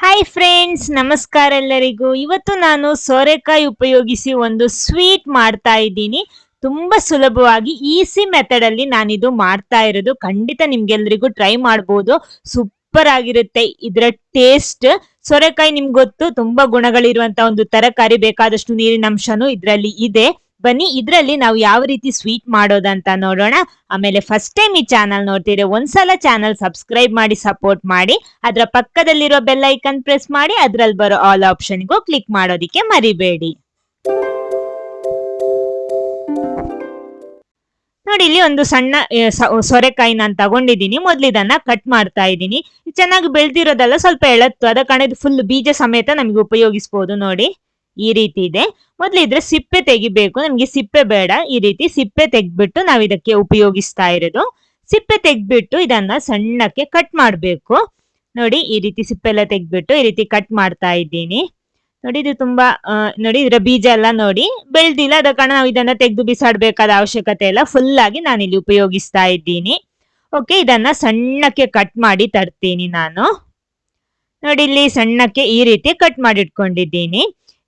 Hi friends, ನಮಸ್ಕಾರ ಎಲ್ಲರಿಗೂ. ಇವತ್ತು ನಾನು ಸೋರೆಕಾಯಿ ಉಪಯೋಗಿಸಿ ಒಂದು ಸ್ವೀಟ್ ಮಾಡ್ತಾ ಇದ್ದೀನಿ. ತುಂಬಾ ಸುಲಭವಾಗಿ ಈಸಿ ಮೆಥಡ್ ಅಲ್ಲಿ ನಾನಿದು ಮಾಡ್ತಾ ಇರೋದು. ಖಂಡಿತ ನಿಮ್ಗೆಲ್ರಿಗೂ ಟ್ರೈ ಮಾಡ್ಬೋದು. ಸೂಪರ್ ಆಗಿರುತ್ತೆ ಇದರ ಟೇಸ್ಟ್. ಸೋರೆಕಾಯಿ ನಿಮ್ಗೆ ಗೊತ್ತು, ತುಂಬಾ ಗುಣಗಳಿರುವಂತ ಒಂದು ತರಕಾರಿ. ಬೇಕಾದಷ್ಟು ನೀರಿನ ಅಂಶನೂ ಇದ್ರಲ್ಲಿ ಇದೆ. ಬನ್ನಿ ಇದ್ರಲ್ಲಿ ನಾವು ಯಾವ ರೀತಿ ಸ್ವೀಟ್ ಮಾಡೋದಂತ ನೋಡೋಣ. ಆಮೇಲೆ ಫಸ್ಟ್ ಟೈಮ್ ಈ ಚಾನಲ್ ನೋಡ್ತೀರಿ, ಒಂದ್ಸಲ ಚಾನಲ್ ಸಬ್ಸ್ಕ್ರೈಬ್ ಮಾಡಿ ಸಪೋರ್ಟ್ ಮಾಡಿ. ಅದರ ಪಕ್ಕದಲ್ಲಿರೋ ಬೆಲ್ ಐಕನ್ ಪ್ರೆಸ್ ಮಾಡಿ, ಅದ್ರಲ್ಲಿ ಬರೋ ಆಲ್ ಆಪ್ಷನ್ಗೂ ಕ್ಲಿಕ್ ಮಾಡೋದಿಕ್ಕೆ ಮರಿಬೇಡಿ. ನೋಡಿ, ಇಲ್ಲಿ ಒಂದು ಸಣ್ಣ ಸೊರೆಕಾಯಿ ನಾನು ತಗೊಂಡಿದ್ದೀನಿ. ಮೊದ್ಲು ಇದನ್ನ ಕಟ್ ಮಾಡ್ತಾ ಇದ್ದೀನಿ. ಚೆನ್ನಾಗಿ ಬೆಳೆದಿರೋದಲ್ಲ, ಸ್ವಲ್ಪ ಎಳತ್ತು, ಅದ ಕಾರಣ ಇದು ಫುಲ್ ಬೀಜ ಸಮೇತ ನಮಗೆ ಉಪಯೋಗಿಸಬಹುದು. ನೋಡಿ, ಈ ರೀತಿ ಇದೆ. ಮೊದ್ಲು ಇದ್ರೆ ಸಿಪ್ಪೆ ತೆಗಿಬೇಕು. ನಮ್ಗೆ ಸಿಪ್ಪೆ ಬೇಡ. ಈ ರೀತಿ ಸಿಪ್ಪೆ ತೆಗ್ದ್ಬಿಟ್ಟು ನಾವ್ ಇದಕ್ಕೆ ಉಪಯೋಗಿಸ್ತಾ ಇರೋದು. ಸಿಪ್ಪೆ ತೆಗ್ದ್ಬಿಟ್ಟು ಇದನ್ನ ಸಣ್ಣಕ್ಕೆ ಕಟ್ ಮಾಡ್ಬೇಕು. ನೋಡಿ, ಈ ರೀತಿ ಸಿಪ್ಪೆ ಎಲ್ಲ ತೆಗ್ದ್ಬಿಟ್ಟು ಈ ರೀತಿ ಕಟ್ ಮಾಡ್ತಾ ಇದ್ದೀನಿ. ನೋಡಿ, ಇದು ತುಂಬಾ ನೋಡಿ, ಇದರ ಬೀಜ ಎಲ್ಲ ನೋಡಿ ಬೆಳ್ದಿಲ್ಲ. ಅದ ಕಾರಣ ನಾವು ಇದನ್ನ ತೆಗೆದು ಬಿಸಾಡ್ಬೇಕಾದ ಅವಶ್ಯಕತೆ ಇಲ್ಲ. ಫುಲ್ ಆಗಿ ನಾನಿಲ್ಲಿ ಉಪಯೋಗಿಸ್ತಾ ಇದ್ದೀನಿ. ಓಕೆ, ಇದನ್ನ ಸಣ್ಣಕ್ಕೆ ಕಟ್ ಮಾಡಿ ತರ್ತೀನಿ ನಾನು. ನೋಡಿ, ಇಲ್ಲಿ ಸಣ್ಣಕ್ಕೆ ಈ ರೀತಿ ಕಟ್ ಮಾಡಿ ಇಟ್ಕೊಂಡಿದ್ದೀನಿ.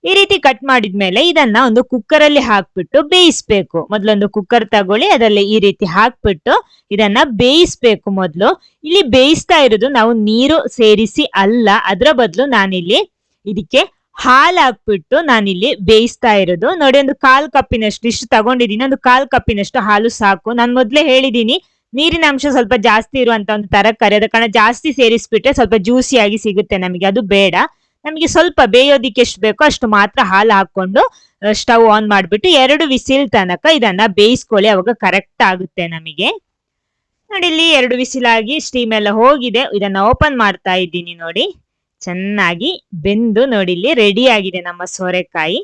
ಈ ರೀತಿ ಕಟ್ ಮಾಡಿದ್ಮೇಲೆ ಇದನ್ನ ಒಂದು ಕುಕ್ಕರ್ ಅಲ್ಲಿ ಹಾಕ್ಬಿಟ್ಟು ಬೇಯಿಸ್ಬೇಕು. ಮೊದ್ಲೊಂದು ಕುಕ್ಕರ್ ತಗೊಳ್ಳಿ, ಅದರಲ್ಲಿ ಈ ರೀತಿ ಹಾಕ್ಬಿಟ್ಟು ಇದನ್ನ ಬೇಯಿಸ್ಬೇಕು. ಮೊದ್ಲು ಇಲ್ಲಿ ಬೇಯಿಸ್ತಾ ಇರೋದು ನಾವು ನೀರು ಸೇರಿಸಿ ಅಲ್ಲ, ಅದರ ಬದಲು ನಾನಿಲ್ಲಿ ಇದಕ್ಕೆ ಹಾಲು ಹಾಕ್ಬಿಟ್ಟು ನಾನಿಲ್ಲಿ ಬೇಯಿಸ್ತಾ ಇರೋದು. ನೋಡಿ, ಒಂದು 1/4 ಕಪ್ಪಿನಷ್ಟು ಇಷ್ಟು ತಗೊಂಡಿದ್ದೀನಿ. ಒಂದು 1/4 ಕಪ್ಪಿನಷ್ಟು ಹಾಲು ಸಾಕು. ನಾನು ಮೊದ್ಲೇ ಹೇಳಿದೀನಿ, ನೀರಿನ ಅಂಶ ಸ್ವಲ್ಪ ಜಾಸ್ತಿ ಇರುವಂತ ಒಂದು ತರಕಾರಿ, ಅದ ಕಾರಣ ಜಾಸ್ತಿ ಸೇರಿಸ್ಬಿಟ್ರೆ ಸ್ವಲ್ಪ ಜ್ಯೂಸಿಯಾಗಿ ಸಿಗುತ್ತೆ ನಮಗೆ. ಅದು ಬೇಡ. ನಮಗೆ ಸ್ವಲ್ಪ ಬೇಯೋದಿಕ್ಕೆ ಎಷ್ಟು ಬೇಕೋ ಅಷ್ಟು ಮಾತ್ರ ಹಾಲು ಹಾಕೊಂಡು ಸ್ಟವ್ ಆನ್ ಮಾಡ್ಬಿಟ್ಟು 2 ವಿಸಿಲ್ ತನಕ ಇದನ್ನ ಬೇಯಿಸ್ಕೊಳ್ಳಿ. ಅವಾಗ ಕರೆಕ್ಟ್ ಆಗುತ್ತೆ ನಮಗೆ. ನೋಡಿ, ಇಲ್ಲಿ 2 ವಿಸಿಲಾಗಿ ಸ್ಟೀಮ್ ಎಲ್ಲ ಹೋಗಿದೆ. ಇದನ್ನ ಓಪನ್ ಮಾಡ್ತಾ ಇದ್ದೀನಿ. ನೋಡಿ, ಚೆನ್ನಾಗಿ ಬೆಂದು ನೋಡಿ ಇಲ್ಲಿ ರೆಡಿ ಆಗಿದೆ ನಮ್ಮ ಸೋರೆಕಾಯಿ.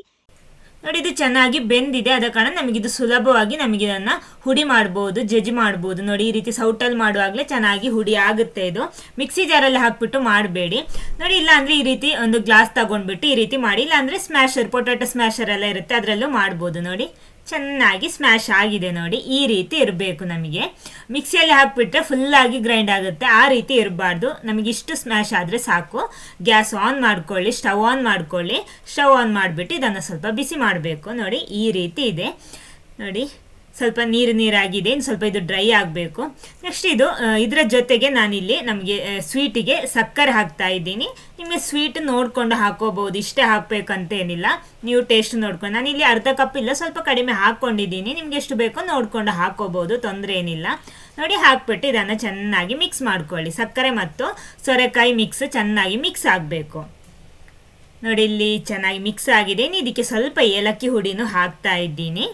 ನೋಡಿ, ಇದು ಚೆನ್ನಾಗಿ ಬೆಂದಿದೆ. ಅದ ಕಾರಣ ನಮಗಿದು ಸುಲಭವಾಗಿ ನಮಗೆ ಇದನ್ನ ಹುಡಿ ಮಾಡಬಹುದು, ಜಜ್ಜಿ ಮಾಡಬಹುದು. ನೋಡಿ, ಈ ರೀತಿ ಸೌಟಲ್ಲಿ ಮಾಡುವಾಗಲೇ ಚೆನ್ನಾಗಿ ಹುಡಿ ಆಗುತ್ತೆ. ಇದು ಮಿಕ್ಸಿ ಜಾರಲ್ಲಿ ಹಾಕ್ಬಿಟ್ಟು ಮಾಡಬೇಡಿ. ನೋಡಿ, ಇಲ್ಲ ಅಂದ್ರೆ ಈ ರೀತಿ ಒಂದು ಗ್ಲಾಸ್ ತಗೊಂಡ್ಬಿಟ್ಟು ಈ ರೀತಿ ಮಾಡಿ. ಇಲ್ಲ ಅಂದ್ರೆ ಸ್ಮ್ಯಾಶರ್, ಪೊಟ್ಯಾಟೊ ಸ್ಮ್ಯಾಶರ್ ಎಲ್ಲ ಇರುತ್ತೆ, ಅದರಲ್ಲೂ ಮಾಡ್ಬೋದು. ನೋಡಿ, ಚೆನ್ನಾಗಿ ಸ್ಮ್ಯಾಶ್ ಆಗಿದೆ. ನೋಡಿ, ಈ ರೀತಿ ಇರಬೇಕು ನಮಗೆ. ಮಿಕ್ಸಿಯಲ್ಲಿ ಹಾಕ್ಬಿಟ್ರೆ ಫುಲ್ ಆಗಿ ಗ್ರೈಂಡ್ ಆಗುತ್ತೆ. ಆ ರೀತಿ ಇರಬಾರ್ದು. ನಮಗೆ ಇಷ್ಟು ಸ್ಮ್ಯಾಶ್ ಆದ್ರೆ ಸಾಕು. ಗ್ಯಾಸ್ ಆನ್ ಮಾಡ್ಕೊಳ್ಳಿ, ಸ್ಟವ್ ಆನ್ ಮಾಡ್ಕೊಳ್ಳಿ. ಸ್ಟವ್ ಆನ್ ಮಾಡಿಬಿಟ್ಟು ಇದನ್ನು ಸ್ವಲ್ಪ ಬಿಸಿ ಮಾಡಬೇಕು. ನೋಡಿ, ಈ ರೀತಿ ಇದೆ. ನೋಡಿ, ಸ್ವಲ್ಪ ನೀರಾಗಿದೆ. ಇನ್ನು ಸ್ವಲ್ಪ ಇದು ಡ್ರೈ ಆಗಬೇಕು. ನೆಕ್ಸ್ಟ್ ಇದರ ಜೊತೆಗೆ ನಾನಿಲ್ಲಿ ನಮಗೆ ಸ್ವೀಟಿಗೆ ಸಕ್ಕರೆ ಹಾಕ್ತಾ ಇದ್ದೀನಿ. ನಿಮಗೆ ಸ್ವೀಟ್ ನೋಡ್ಕೊಂಡು ಹಾಕೋಬಹುದು, ಇಷ್ಟೇ ಹಾಕ್ಬೇಕಂತ ಏನಿಲ್ಲ. ನೀವು ಟೇಸ್ಟ್ ನೋಡ್ಕೊಂಡು, ನಾನಿಲ್ಲಿ 1/2 ಕಪ್ ಇಲ್ಲ, ಸ್ವಲ್ಪ ಕಡಿಮೆ ಹಾಕ್ಕೊಂಡಿದ್ದೀನಿ. ನಿಮ್ಗೆ ಎಷ್ಟು ಬೇಕೋ ನೋಡ್ಕೊಂಡು ಹಾಕೋಬಹುದು, ತೊಂದರೆ ಏನಿಲ್ಲ. ನೋಡಿ, ಹಾಕ್ಬಿಟ್ಟು ಇದನ್ನು ಚೆನ್ನಾಗಿ ಮಿಕ್ಸ್ ಮಾಡ್ಕೊಳ್ಳಿ. ಸಕ್ಕರೆ ಮತ್ತು ಸೋರೆಕಾಯಿ ಮಿಕ್ಸ್ ಚೆನ್ನಾಗಿ ಮಿಕ್ಸ್ ಆಗಬೇಕು. ನೋಡಿ, ಇಲ್ಲಿ ಚೆನ್ನಾಗಿ ಮಿಕ್ಸ್ ಆಗಿದೆ. ಇದಕ್ಕೆ ಸ್ವಲ್ಪ ಏಲಕ್ಕಿ ಹುಡಿನೂ ಹಾಕ್ತಾ ಇದ್ದೀನಿ.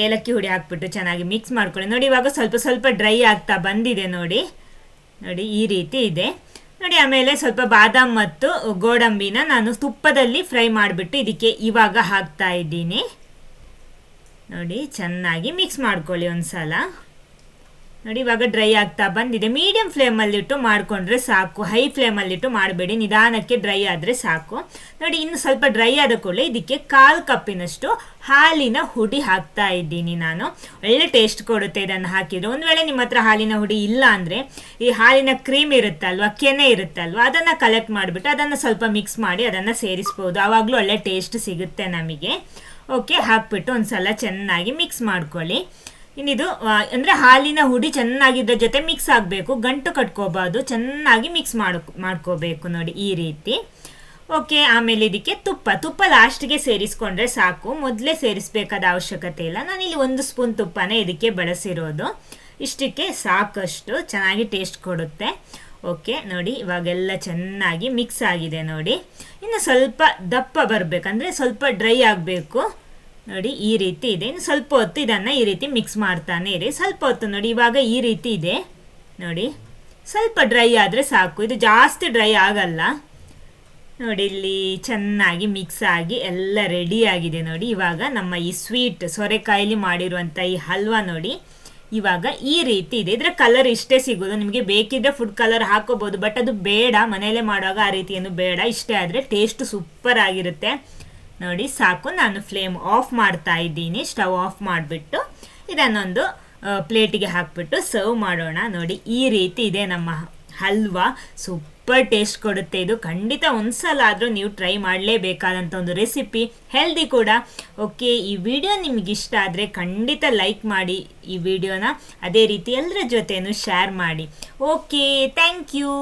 ಏಲಕ್ಕಿ ಹುಡಿ ಹಾಕ್ಬಿಟ್ಟು ಚೆನ್ನಾಗಿ ಮಿಕ್ಸ್ ಮಾಡ್ಕೊಳ್ಳಿ. ನೋಡಿ, ಇವಾಗ ಸ್ವಲ್ಪ ಸ್ವಲ್ಪ ಡ್ರೈ ಆಗ್ತಾ ಬಂದಿದೆ. ನೋಡಿ, ಈ ರೀತಿ ಇದೆ. ನೋಡಿ, ಆಮೇಲೆ ಸ್ವಲ್ಪ ಬಾದಾಮ್ ಮತ್ತು ಗೋಡಂಬಿನ ನಾನು ತುಪ್ಪದಲ್ಲಿ ಫ್ರೈ ಮಾಡಿಬಿಟ್ಟು ಇದಕ್ಕೆ ಇವಾಗ ಹಾಕ್ತಾ ಇದ್ದೀನಿ. ನೋಡಿ, ಚೆನ್ನಾಗಿ ಮಿಕ್ಸ್ ಮಾಡ್ಕೊಳ್ಳಿ ಒಂದ್ಸಲ. ನೋಡಿ, ಇವಾಗ ಡ್ರೈ ಆಗ್ತಾ ಬಂದಿದೆ. ಮೀಡಿಯಂ ಫ್ಲೇಮಲ್ಲಿಟ್ಟು ಮಾಡಿಕೊಂಡ್ರೆ ಸಾಕು. ಹೈ ಫ್ಲೇಮಲ್ಲಿಟ್ಟು ಮಾಡಬೇಡಿ, ನಿಧಾನಕ್ಕೆ ಡ್ರೈ ಆದರೆ ಸಾಕು. ನೋಡಿ, ಇನ್ನು ಸ್ವಲ್ಪ ಡ್ರೈ ಆದ ಕೂಡಲೇ ಇದಕ್ಕೆ 1/4 ಕಪ್ಪಿನಷ್ಟು ಹಾಲಿನ ಹುಡಿ ಹಾಕ್ತಾ ಇದ್ದೀನಿ ನಾನು. ಒಳ್ಳೆ ಟೇಸ್ಟ್ ಕೊಡುತ್ತೆ ಇದನ್ನು ಹಾಕಿದ್ರೆ. ಒಂದು ವೇಳೆ ನಿಮ್ಮ ಹತ್ರ ಹಾಲಿನ ಹುಡಿ ಇಲ್ಲ ಅಂದರೆ ಈ ಹಾಲಿನ ಕ್ರೀಮ್ ಇರುತ್ತಲ್ವ, ಕೆನೆ ಇರುತ್ತಲ್ವ, ಅದನ್ನು ಕಲೆಕ್ಟ್ ಮಾಡಿಬಿಟ್ಟು ಅದನ್ನು ಸ್ವಲ್ಪ ಮಿಕ್ಸ್ ಮಾಡಿ ಅದನ್ನು ಸೇರಿಸ್ಬೋದು. ಆವಾಗಲೂ ಒಳ್ಳೆ ಟೇಸ್ಟ್ ಸಿಗುತ್ತೆ ನಮಗೆ. ಓಕೆ, ಹಾಕ್ಬಿಟ್ಟು ಒಂದ್ಸಲ ಚೆನ್ನಾಗಿ ಮಿಕ್ಸ್ ಮಾಡ್ಕೊಳ್ಳಿ. ಇನ್ನಿದು ಅಂದರೆ ಹಾಲಿನ ಹುಡಿ ಚೆನ್ನಾಗಿದ್ದ ಜೊತೆ ಮಿಕ್ಸ್ ಆಗಬೇಕು, ಗಂಟು ಕಟ್ಕೋಬಾರ್ದು. ಚೆನ್ನಾಗಿ ಮಿಕ್ಸ್ ಮಾಡ್ಕೋಬೇಕು. ನೋಡಿ, ಈ ರೀತಿ. ಓಕೆ, ಆಮೇಲೆ ಇದಕ್ಕೆ ತುಪ್ಪ ಲಾಸ್ಟ್ಗೆ ಸೇರಿಸ್ಕೊಂಡ್ರೆ ಸಾಕು. ಮೊದಲೇ ಸೇರಿಸ್ಬೇಕಾದ ಅವಶ್ಯಕತೆ ಇಲ್ಲ. ನಾನಿಲ್ಲಿ 1 ಸ್ಪೂನ್ ತುಪ್ಪನೇ ಇದಕ್ಕೆ ಬಳಸಿರೋದು. ಇಷ್ಟಕ್ಕೆ ಸಾಕಷ್ಟು ಚೆನ್ನಾಗಿ ಟೇಸ್ಟ್ ಕೊಡುತ್ತೆ. ಓಕೆ, ನೋಡಿ, ಇವಾಗೆಲ್ಲ ಚೆನ್ನಾಗಿ ಮಿಕ್ಸ್ ಆಗಿದೆ. ನೋಡಿ, ಇನ್ನು ಸ್ವಲ್ಪ ದಪ್ಪ ಬರಬೇಕಂದ್ರೆ ಸ್ವಲ್ಪ ಡ್ರೈ ಆಗಬೇಕು. ನೋಡಿ, ಈ ರೀತಿ ಇದೆ. ಇನ್ನು ಸ್ವಲ್ಪ ಹೊತ್ತು ಇದನ್ನು ಈ ರೀತಿ ಮಿಕ್ಸ್ ಮಾಡ್ತಾನೆ ಇರಿ. ಸ್ವಲ್ಪ ಹೊತ್ತು. ನೋಡಿ, ಇವಾಗ ಈ ರೀತಿ ಇದೆ. ನೋಡಿ, ಸ್ವಲ್ಪ ಡ್ರೈ ಆದರೆ ಸಾಕು. ಇದು ಜಾಸ್ತಿ ಡ್ರೈ ಆಗಲ್ಲ. ನೋಡಿ, ಇಲ್ಲಿ ಚೆನ್ನಾಗಿ ಮಿಕ್ಸ್ ಆಗಿ ಎಲ್ಲ ರೆಡಿ ಆಗಿದೆ. ನೋಡಿ, ಇವಾಗ ನಮ್ಮ ಈ ಸ್ವೀಟ್ ಸೋರೆಕಾಯಲ್ಲಿ ಮಾಡಿರುವಂಥ ಈ ಹಲ್ವಾ ನೋಡಿ ಇವಾಗ ಈ ರೀತಿ ಇದೆ. ಇದರ ಕಲರ್ ಇಷ್ಟೇ ಸಿಗೋದು. ನಿಮಗೆ ಬೇಕಿದ್ರೆ ಫುಡ್ ಕಲರ್ ಹಾಕೋಬಹುದು, ಬಟ್ ಅದು ಬೇಡ. ಮನೆಯಲ್ಲೇ ಮಾಡುವಾಗ ಆ ರೀತಿ ಏನು ಬೇಡ. ಇಷ್ಟೇ ಆದರೆ ಟೇಸ್ಟ್ ಸೂಪರ್ ಆಗಿರುತ್ತೆ. ನೋಡಿ, ಸಾಕು. ನಾನು ಫ್ಲೇಮ್ ಆಫ್ ಮಾಡ್ತಾ ಇದ್ದೀನಿ. ಸ್ಟವ್ ಆಫ್ ಮಾಡಿಬಿಟ್ಟು ಇದನ್ನೊಂದು ಪ್ಲೇಟಿಗೆ ಹಾಕ್ಬಿಟ್ಟು ಸರ್ವ್ ಮಾಡೋಣ. ನೋಡಿ, ಈ ರೀತಿ ಇದೆ ನಮ್ಮ ಹಲ್ವಾ. ಸೂಪರ್ ಸೂಪರ್ ಟೇಸ್ಟ್ ಕೊಡುತ್ತೆ. ಇದು ಖಂಡಿತ ಒಂದ್ಸಲ ಆದರೂ ನೀವು ಟ್ರೈ ಮಾಡಲೇಬೇಕಾದಂಥ ಒಂದು ರೆಸಿಪಿ, ಹೆಲ್ದಿ ಕೂಡ. ಓಕೆ, ಈ ವಿಡಿಯೋ ನಿಮ್ಗೆ ಇಷ್ಟ ಆದರೆ ಖಂಡಿತ ಲೈಕ್ ಮಾಡಿ ಈ ವಿಡಿಯೋನ. ಅದೇ ರೀತಿ ಎಲ್ಲರ ಜೊತೆನೂ ಶೇರ್ ಮಾಡಿ. Okay, thank you.